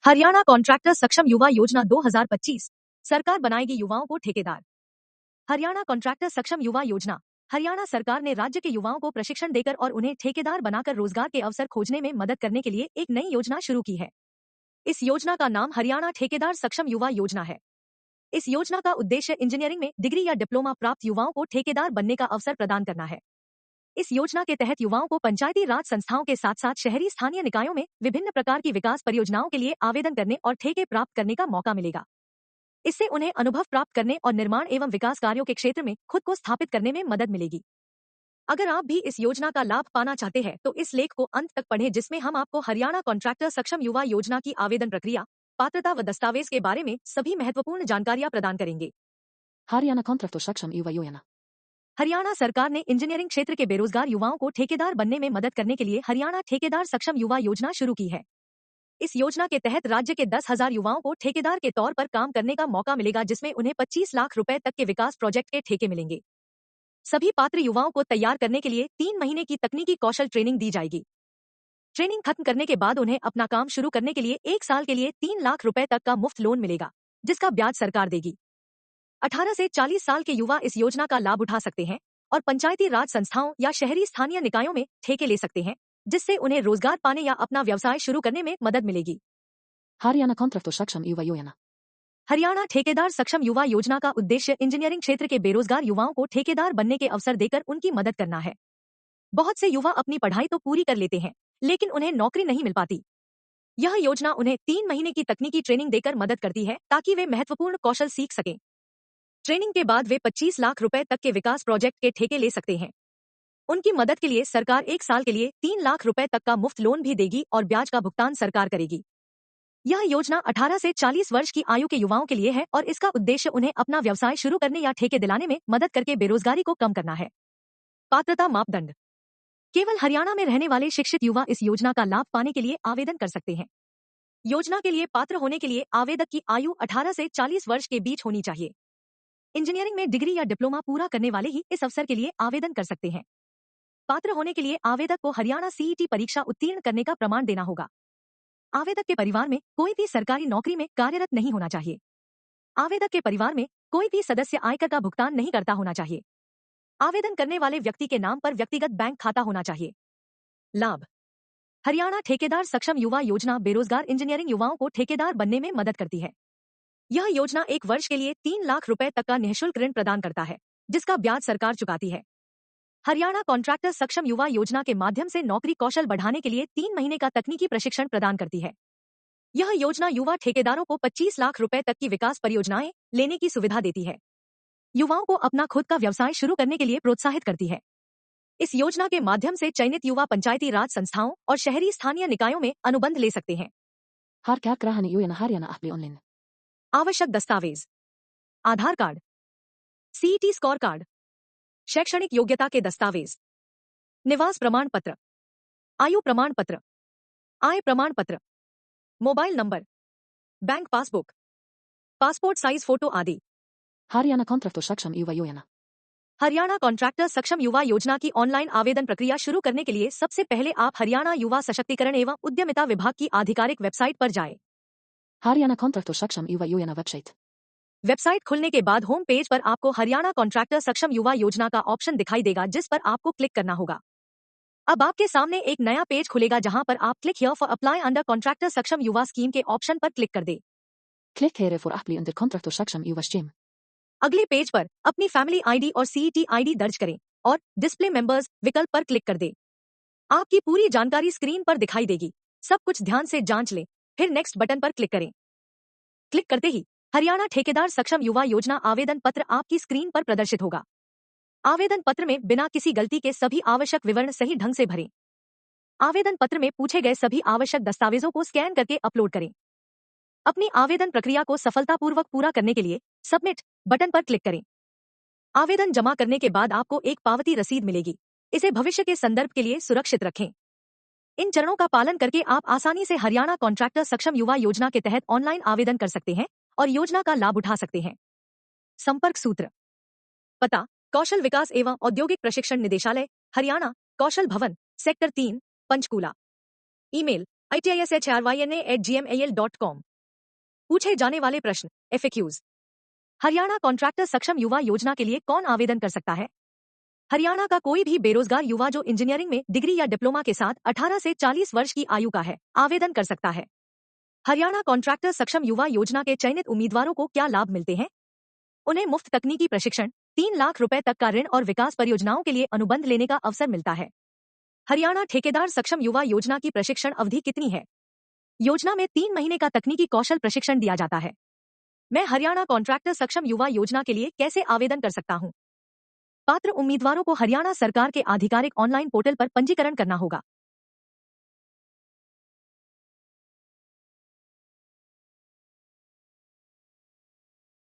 Haryana contractor सक्षम युवा योजना 2025 सरकार बनाएगी युवाओं को ठेकेदार। हरियाणा कॉन्ट्रैक्टर सक्षम युवा योजना हरियाणा सरकार ने राज्य के युवाओं को प्रशिक्षण देकर और उन्हें ठेकेदार बनाकर रोजगार के अवसर खोजने में मदद करने के लिए एक नई योजना शुरू की है। इस योजना का नाम हरियाणा ठेकेदार सक्षम युवा योजना है। इस योजना का उद्देश्य इंजीनियरिंग में डिग्री या डिप्लोमा प्राप्त युवाओं को ठेकेदार बनने का अवसर प्रदान करना है। इस योजना के तहत युवाओं को पंचायती राज संस्थाओं के साथ साथ शहरी स्थानीय निकायों में विभिन्न प्रकार की विकास परियोजनाओं के लिए आवेदन करने और ठेके प्राप्त करने का मौका मिलेगा। इससे उन्हें अनुभव प्राप्त करने और निर्माण एवं विकास कार्यों के क्षेत्र में खुद को स्थापित करने में मदद मिलेगी। अगर आप भी इस योजना का लाभ पाना चाहते हैं तो इस लेख को अंत तक पढ़ें, जिसमें हम आपको हरियाणा कॉन्ट्रैक्टर सक्षम युवा योजना की आवेदन प्रक्रिया, पात्रता व दस्तावेज के बारे में सभी महत्वपूर्ण जानकारियां प्रदान करेंगे। Harjana Kontraktor Saksham Yuva Yojana। Haryana सरकार ने इंजीनियरिंग क्षेत्र के बेरोजगार युवाओं को ठेकेदार बनने में मदद करने के लिए हरियाणा ठेकेदार सक्षम युवा योजना शुरू की है। इस योजना के तहत राज्य के 10,000 युवाओं को ठेकेदार के तौर पर काम करने का मौका मिलेगा, जिसमें उन्हें 25 लाख रुपए तक के विकास प्रोजेक्ट के ठेके मिलेंगे। सभी पात्र युवाओं को तैयार करने के लिए 3 महीने की तकनीकी कौशल ट्रेनिंग दी जाएगी। ट्रेनिंग खत्म करने के बाद उन्हें अपना काम शुरू करने के लिए 1 साल के लिए 3 लाख रुपए तक का मुफ्त लोन मिलेगा, जिसका ब्याज सरकार देगी। 18 से 40 साल के युवा इस योजना का लाभ उठा सकते हैं और पंचायती राज संस्थाओं या शहरी स्थानीय निकायों में ठेके ले सकते हैं, जिससे उन्हें रोजगार पाने या अपना व्यवसाय शुरू करने में मदद मिलेगी। Harjana Kontraktor Saksham Yuva Yojana। Haryana ठेकेदार सक्षम युवा योजना का उद्देश्य इंजीनियरिंग क्षेत्र के बेरोजगार युवाओं को ठेकेदार बनने के अवसर देकर उनकी मदद करना है। बहुत से युवा अपनी पढ़ाई तो पूरी कर लेते हैं, लेकिन उन्हें नौकरी नहीं मिल पाती। यह योजना उन्हें 3 महीने की तकनीकी ट्रेनिंग देकर मदद करती है, ताकि वे महत्वपूर्ण कौशल सीख सकें। ट्रेनिंग के बाद वे 25 लाख रुपए तक के विकास प्रोजेक्ट के ठेके ले सकते हैं। उनकी मदद के लिए सरकार 1 साल के लिए 3 लाख रुपए तक का मुफ्त लोन भी देगी और ब्याज का भुगतान सरकार करेगी। यह योजना 18 से 40 वर्ष की आयु के युवाओं के लिए है और इसका उद्देश्य उन्हें अपना व्यवसाय शुरू करने या ठेके दिलाने में मदद करके बेरोजगारी को कम करना है। पात्रता मापदंड। केवल हरियाणा में रहने वाले शिक्षित युवा इस योजना का लाभ पाने के लिए आवेदन कर सकते हैं। योजना के लिए पात्र होने के लिए आवेदक की आयु 18 से 40 वर्ष के बीच होनी चाहिए। इंजीनियरिंग में डिग्री या डिप्लोमा पूरा करने वाले ही इस अवसर के लिए आवेदन कर सकते हैं। पात्र होने के लिए आवेदक को हरियाणा सीईटी परीक्षा उत्तीर्ण करने का प्रमाण देना होगा। आवेदक के परिवार में कोई भी सरकारी नौकरी में कार्यरत नहीं होना चाहिए। आवेदक के परिवार में कोई भी सदस्य आयकर का भुगतान नहीं करता होना चाहिए। आवेदन करने वाले व्यक्ति के नाम पर व्यक्तिगत बैंक खाता होना चाहिए। लाभ। हरियाणा ठेकेदार सक्षम युवा योजना बेरोजगार इंजीनियरिंग युवाओं को ठेकेदार बनने में मदद करती है। यह योजना 1 वर्ष के लिए 3 लाख रुपए तक का निःशुल्क ऋण प्रदान करता है, जिसका ब्याज सरकार चुकाती है। हरियाणा कॉन्ट्रैक्टर सक्षम युवा योजना के माध्यम से नौकरी कौशल बढ़ाने के लिए 3 महीने का तकनीकी प्रशिक्षण प्रदान करती है। यह योजना युवा ठेकेदारों को 25 लाख रुपए तक की विकास परियोजनाएं लेने की सुविधा देती है। युवाओं को अपना खुद का व्यवसाय शुरू करने के लिए प्रोत्साहित करती है। इस योजना के माध्यम से चयनित युवा पंचायती राज संस्थाओं और शहरी स्थानीय निकायों में अनुबंध ले सकते हैं। Harkea Krahani Yojana Harjana Appli Online। आवश्यक दस्तावेज: आधार कार्ड, सीईटी स्कोर कार्ड, शैक्षणिक योग्यता के दस्तावेज, निवास प्रमाण पत्र, आयु प्रमाण पत्र, आय प्रमाण पत्र, mobile number, bank passbook, passport size photo आदि। Harjana Kontraktor Saksham Yuva Yojana। Haryana contractor सक्षम युवा योजना की ऑनलाइन आवेदन प्रक्रिया शुरू करने के लिए सबसे पहले आप हरियाणा युवा सशक्तिकरण एवं उद्यमिता विभाग की आधिकारिक वेबसाइट पर जाएं। Harjana Kontraktor Saksham Yuva Yojana website. Website खुलने के बाद होम पेज पर आपको हरियाणा कॉन्ट्रैक्टर सक्षम युवा योजना का ऑप्शन दिखाई देगा, जिस पर आपको क्लिक करना होगा। अब आपके सामने एक नया पेज खुलेगा, जहां पर आप click here for apply under contractor सक्षम युवा स्कीम के ऑप्शन पर क्लिक कर दे। Klik here voor apply under Kontraktor Saksham Yuva Scheme। अगले पेज पर अपनी फैमिली आईडी और सीईटी आईडी दर्ज करें और डिस्प्ले मेंबर्स विकल्प पर क्लिक कर दे। आपकी पूरी जानकारी स्क्रीन पर दिखाई देगी। सब कुछ ध्यान से जांच लें, फिर नेक्स्ट बटन पर क्लिक करें। क्लिक करते ही हरियाणा ठेकेदार सक्षम युवा योजना आवेदन पत्र आपकी स्क्रीन पर प्रदर्शित होगा। आवेदन पत्र में बिना किसी गलती के सभी आवश्यक विवरण सही ढंग से भरें। आवेदन पत्र में पूछे गए सभी आवश्यक दस्तावेजों को स्कैन करके अपलोड करें। अपनी आवेदन प्रक्रिया को सफलतापूर्वक पूरा करने के लिए सबमिट बटन पर क्लिक करें। आवेदन जमा करने के बाद आपको एक पावती रसीद मिलेगी। इसे भविष्य के संदर्भ के लिए सुरक्षित रखें। इन चरणों का पालन करके आप आसानी से हरियाणा कॉन्ट्रैक्टर सक्षम युवा योजना के तहत ऑनलाइन आवेदन कर सकते हैं और योजना का लाभ उठा सकते हैं। संपर्क सूत्र: पता, कौशल विकास एवं औद्योगिक प्रशिक्षण निदेशालय, हरियाणा, कौशल भवन, सेक्टर 3, पंचकूला। Email itishryna@gmail.com। पूछे जाने वाले प्रश्न FAQs। हरियाणा कॉन्ट्रैक्टर सक्षम युवा योजना के लिए कौन आवेदन कर सकता है? हरियाणा का कोई भी बेरोजगार युवा जो इंजीनियरिंग में डिग्री या डिप्लोमा के साथ 18 से 40 वर्ष की आयु का है, आवेदन कर सकता है। हरियाणा कॉन्ट्रैक्टर सक्षम युवा योजना के चयनित उम्मीदवारों को क्या लाभ मिलते हैं? उन्हें मुफ्त तकनीकी प्रशिक्षण, 3 लाख रुपए तक का ऋण और विकास परियोजनाओं के लिए अनुबंध लेने का अवसर मिलता है। हरियाणा ठेकेदार सक्षम युवा योजना की प्रशिक्षण अवधि कितनी है? योजना में 3 महीने का तकनीकी कौशल प्रशिक्षण दिया जाता है। मैं हरियाणा कॉन्ट्रैक्टर सक्षम युवा योजना के लिए कैसे आवेदन कर सकता हूँ? पात्र उम्मीदवारों को हरियाणा सरकार के आधिकारिक ऑनलाइन पोर्टल पर पंजीकरण करना होगा।